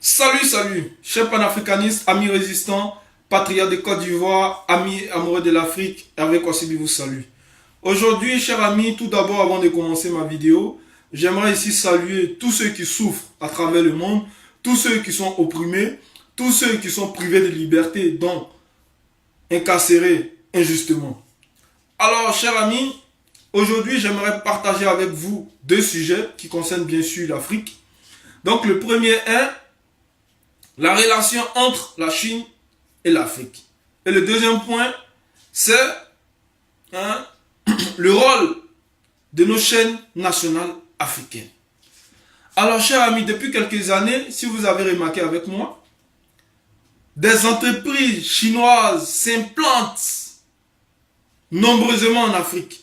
Salut, chers panafricanistes, amis résistants, patriotes de Côte d'Ivoire, amis amoureux de l'Afrique, Hervé Kouassibi vous salue. Aujourd'hui, chers amis, tout d'abord, avant de commencer ma vidéo, j'aimerais ici saluer tous ceux qui souffrent à travers le monde, tous ceux qui sont opprimés, tous ceux qui sont privés de liberté, donc incarcérés injustement. Alors, chers amis, aujourd'hui, j'aimerais partager avec vous deux sujets qui concernent bien sûr l'Afrique. Donc, le premier est la relation entre la Chine et l'Afrique. Et le deuxième point, c'est le rôle de nos chaînes nationales africaines. Alors, chers amis, depuis quelques années, si vous avez remarqué avec moi, des entreprises chinoises s'implantent nombreusement en Afrique.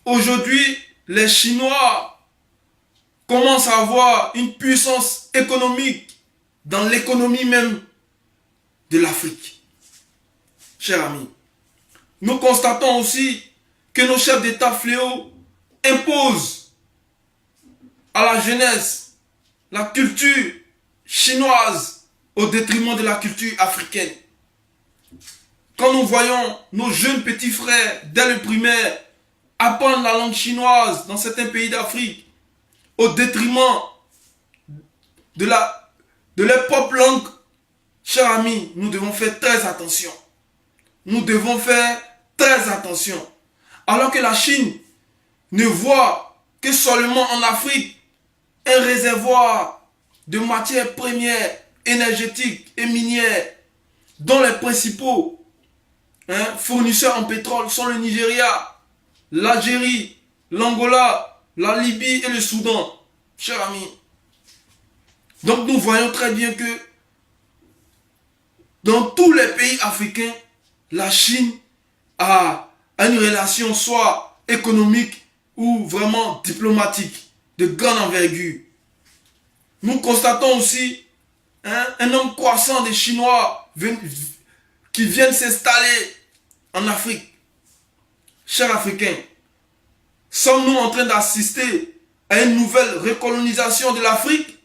Aujourd'hui, les Chinois commencent à avoir une puissance économique dans l'économie même de l'Afrique. Chers amis, nous constatons aussi que nos chefs d'État fléaux imposent à la jeunesse la culture chinoise au détriment de la culture africaine. Quand nous voyons nos jeunes petits frères, dès le primaire, apprendre la langue chinoise dans certains pays d'Afrique, au détriment de leur propre langue, chers amis, nous devons faire très attention. Nous devons faire très attention. Alors que la Chine ne voit que seulement en Afrique un réservoir de matières premières énergétiques et minières dont les principaux fournisseurs en pétrole sont le Nigeria, l'Algérie, l'Angola, la Libye et le Soudan, chers amis. Donc nous voyons très bien que dans tous les pays africains, la Chine a une relation soit économique ou vraiment diplomatique de grande envergure. Nous constatons aussi un nombre croissant de Chinois qui viennent s'installer en Afrique. Chers Africains, sommes-nous en train d'assister à une nouvelle recolonisation de l'Afrique?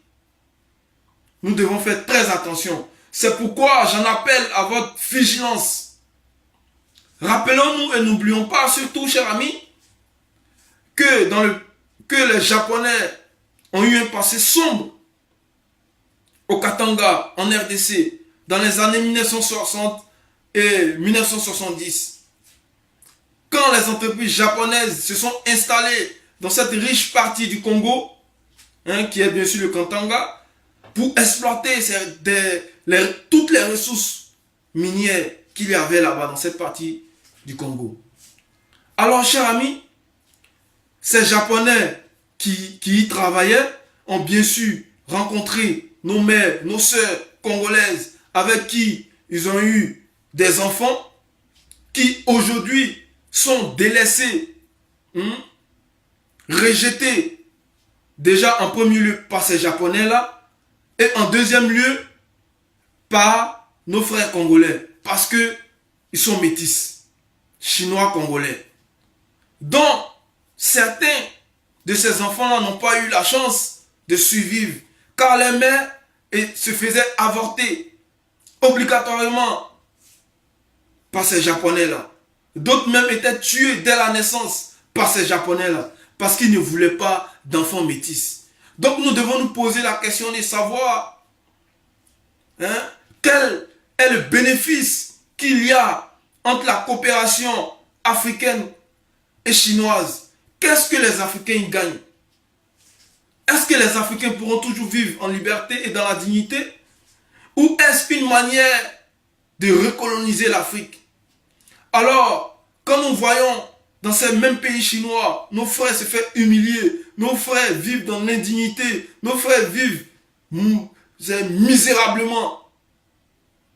Nous devons faire très attention. C'est pourquoi j'en appelle à votre vigilance. Rappelons-nous et n'oublions pas, surtout, chers amis, que les Japonais ont eu un passé sombre au Katanga, en RDC, dans les années 1960 et 1970. Quand les entreprises japonaises se sont installées dans cette riche partie du Congo, qui est bien sûr le Katanga, pour exploiter toutes les ressources minières qu'il y avait là-bas dans cette partie du Congo. Alors, chers amis, ces Japonais qui y travaillaient ont bien sûr rencontré nos mères, nos sœurs congolaises avec qui ils ont eu des enfants qui aujourd'hui sont délaissés, rejetés déjà en premier lieu par ces Japonais-là et en deuxième lieu par nos frères congolais parce que ils sont métis, chinois-congolais. Donc, certains de ces enfants-là n'ont pas eu la chance de survivre car les mères se faisaient avorter obligatoirement par ces Japonais-là. D'autres même étaient tués dès la naissance par ces Japonais-là parce qu'ils ne voulaient pas d'enfants métis. Donc nous devons nous poser la question de savoir quel est le bénéfice qu'il y a entre la coopération africaine et chinoise. Qu'est-ce que les Africains y gagnent? Est-ce que les Africains pourront toujours vivre en liberté et dans la dignité? Ou est-ce une manière de recoloniser l'Afrique? Alors, quand nous voyons dans ces mêmes pays chinois, nos frères se faire humilier, nos frères vivent dans l'indignité, nos frères vivent misérablement.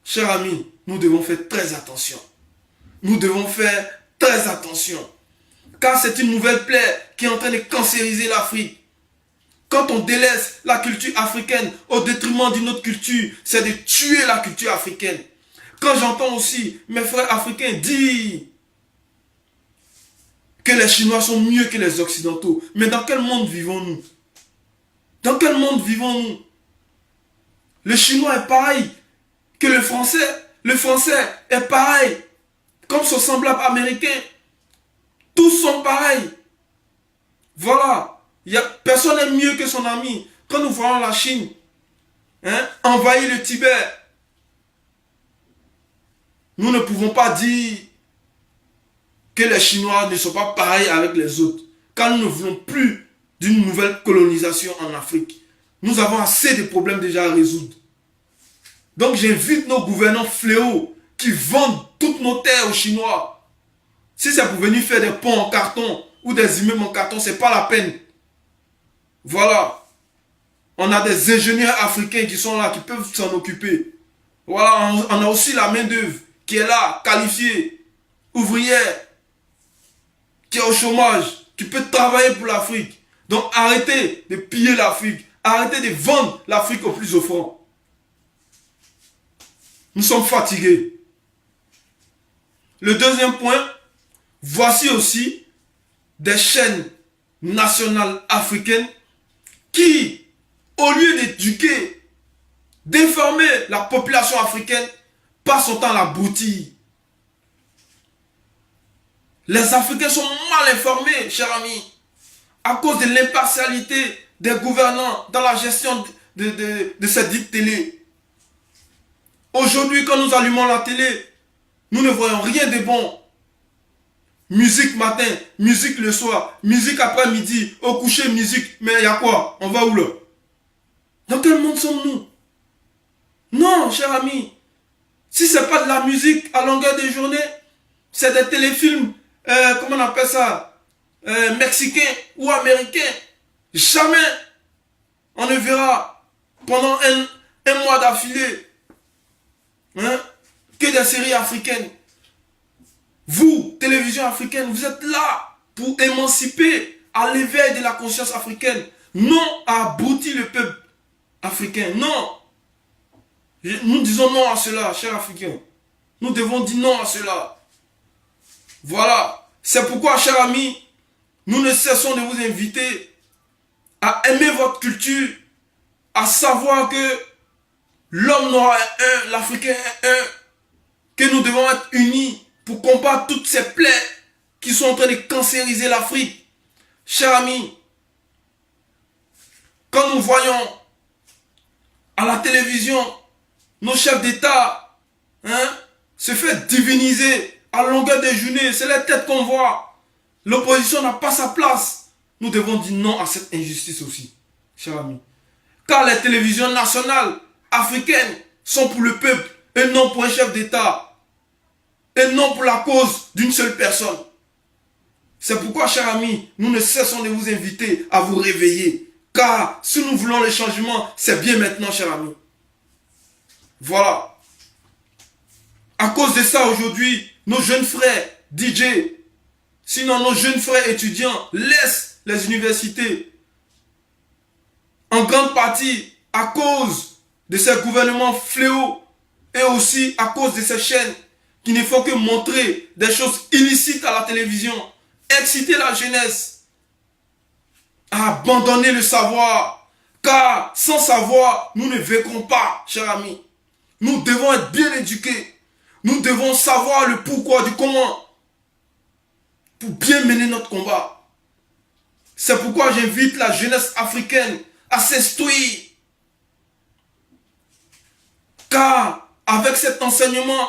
Chers amis, nous devons faire très attention. Nous devons faire très attention. Car c'est une nouvelle plaie qui est en train de cancériser l'Afrique. Quand on délaisse la culture africaine au détriment d'une autre culture, c'est de tuer la culture africaine. Quand j'entends aussi mes frères africains dire que les Chinois sont mieux que les Occidentaux, mais dans quel monde vivons-nous? Dans quel monde vivons-nous? Le chinois est pareil que le français. Le français est pareil comme son semblable américain. Tous sont pareils. Voilà. Personne n'est mieux que son ami. Quand nous voyons la Chine envahir le Tibet, nous ne pouvons pas dire que les Chinois ne sont pas pareils avec les autres. Car nous ne voulons plus d'une nouvelle colonisation en Afrique. Nous avons assez de problèmes déjà à résoudre. Donc j'invite nos gouvernants fléaux qui vendent toutes nos terres aux Chinois. Si c'est pour venir faire des ponts en carton ou des immeubles en carton, ce n'est pas la peine. Voilà. On a des ingénieurs africains qui sont là, qui peuvent s'en occuper. Voilà, on a aussi la main d'œuvre qui est là, qualifiée, ouvrière, qui est au chômage, qui peut travailler pour l'Afrique. Donc arrêtez de piller l'Afrique. Arrêtez de vendre l'Afrique au plus offrant. Nous sommes fatigués. Le deuxième point, voici aussi des chaînes nationales africaines qui, au lieu d'éduquer, d'informer la population africaine, passent son temps à la broutille. Les Africains sont mal informés, chers amis, à cause de l'impartialité des gouvernants dans la gestion de cette dite télé. Aujourd'hui, quand nous allumons la télé, nous ne voyons rien de bon. Musique matin, musique le soir, musique après-midi, au coucher, musique. Mais il y a quoi? On va où là? Dans quel monde sommes-nous? Non, cher ami. Si ce n'est pas de la musique à longueur de journée, c'est des téléfilms, comment on appelle ça, mexicains ou américains. Jamais on ne verra pendant un mois d'affilée que des séries africaines. Vous, télévision africaine, vous êtes là pour émanciper à l'éveil de la conscience africaine. Non à abrutir le peuple africain. Non. Nous disons non à cela, chers Africains. Nous devons dire non à cela. Voilà. C'est pourquoi, chers amis, nous ne cessons de vous inviter à aimer votre culture, à savoir que l'homme noir est un, l'Africain est un, que nous devons être unis pour combattre toutes ces plaies qui sont en train de cancériser l'Afrique. Chers amis, quand nous voyons à la télévision nos chefs d'État se fait diviniser à longueur de journée, c'est la tête qu'on voit. L'opposition n'a pas sa place. Nous devons dire non à cette injustice aussi, chers amis. Car les télévisions nationales africaines sont pour le peuple et non pour un chef d'État. Et non pour la cause d'une seule personne. C'est pourquoi, chers amis, nous ne cessons de vous inviter à vous réveiller. Car si nous voulons le changement, c'est bien maintenant, chers amis. Voilà. À cause de ça, aujourd'hui, nos jeunes frères DJ, sinon nos jeunes frères étudiants, laissent les universités. En grande partie à cause de ces gouvernements fléaux et aussi à cause de ces chaînes qui ne font que montrer des choses illicites à la télévision, exciter la jeunesse à abandonner le savoir. Car sans savoir, nous ne vaincrons pas, chers amis. Nous devons être bien éduqués. Nous devons savoir le pourquoi du comment pour bien mener notre combat. C'est pourquoi j'invite la jeunesse africaine à s'instruire. Car avec cet enseignement,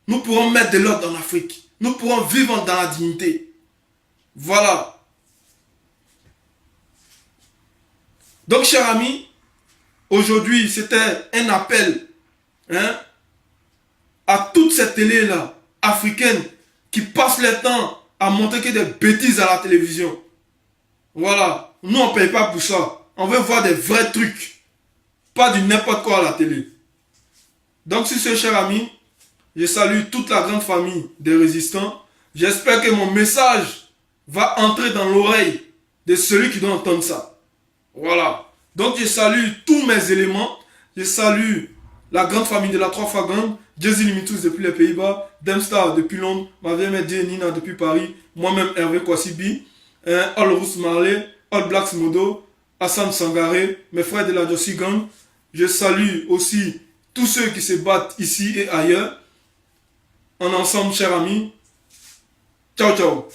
nous pourrons mettre de l'ordre en Afrique. Nous pourrons vivre dans la dignité. Voilà. Donc, chers amis, aujourd'hui, c'était un appel à toutes ces télés-là, africaines, qui passent le temps à montrer que des bêtises à la télévision. Voilà. Nous, on ne paye pas pour ça. On veut voir des vrais trucs. Pas du n'importe quoi à la télé. Donc, sur ce, cher ami, je salue toute la grande famille des résistants. J'espère que mon message va entrer dans l'oreille de celui qui doit entendre ça. Voilà. Donc, je salue tous mes éléments. Je salue la grande famille de la Trois-Fagandes. Jesse Limitus depuis les Pays-Bas. Demstar depuis Londres. Ma vieille mère Nina depuis Paris. Moi-même Hervé Kwasibi. All Rousse Marley. All Blacks Modo. Hassan Sangaré. Mes frères de la Jossi Gang. Je salue aussi tous ceux qui se battent ici et ailleurs. En ensemble, chers amis. Ciao, ciao.